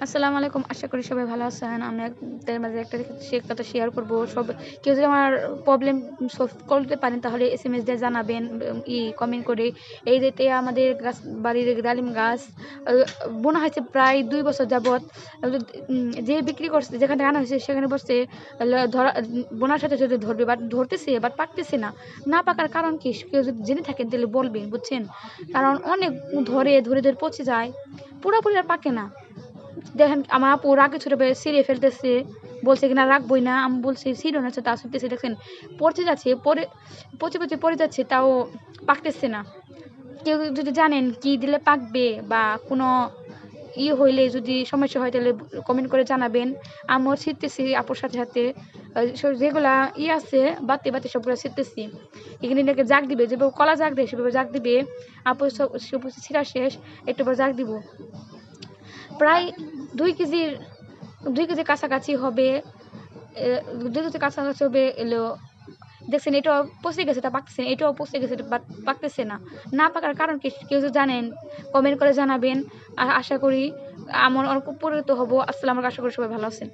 আসসালামু আলাইকুম। আশা করি সবাই ভালো আছেন। আমি আপনাদের মাঝে একটা কথা শেয়ার করব। কেউ যদি আমার প্রবলেম সলভ করতে পারেন তাহলে এসএমএস দিয়ে জানাবেন, কমেন্ট করে। এই যে আমাদের বাড়ির ডালিম গাছ আ বোনা হয়েছে প্রায় ২ বছর যাবৎ। যে বিক্রি করছে, যেখানে আনা হয়েছে সেখানে বসছে ধরা বোনার সাথে ধরবে, বাট ধরতেছে, বাট পাকতেছে না। না পাকার কারণ কি? কেউ যদি জেনে থাকেন তাহলে বলবেন, বুঝছেন? কারণ অনেক ধরে পচে যায়। পুরাপুরি আর পাকে না। দেখেন আমার আপু রাগে ছোট ছিঁড়ে ফেলতেছে, বলছে কিনা রাখবই না। আমি বলছি ছিঁড়ো না, তা ছিঁড়তেছে। দেখছেন পচে যাচ্ছে, পচে পড়ে যাচ্ছে, তাও পাকতেছে না। কেউ যদি জানেন কি দিলে পাকবে বা কোনো হইলে যদি সমস্যা হয় তাহলে কমেন্ট করে জানাবেন। আমিও ছিঁড়তেছি আপুর সাথে যেগুলা আছে বাতি সবগুলো ছিঁড়তেছি। এখানে নাকি জাগ দিবে, যেভাবে কলা জাগ দেয় সেভাবে জাগ দিবে। আপু সব ছিঁড়া শেষ, একটু পর জাগ দিব। প্রায় ২ কেজির ২ কেজি কাছাকাছি হবে। ২ কেজি কাছাকাছি হবে এলো। দেখছেন এটাও পচে গেছে, এটা পাকতেছে না। এটাও পচে গেছে, এটা পাকতেছে না। না পাকার কারণ কি? কেউ যদি জানেন কমেন্ট করে জানাবেন। আশা করি আমার অনেক উপকৃত হব। আসসালামু আলাইকুম। আশা করি সবাই ভালো আছেন।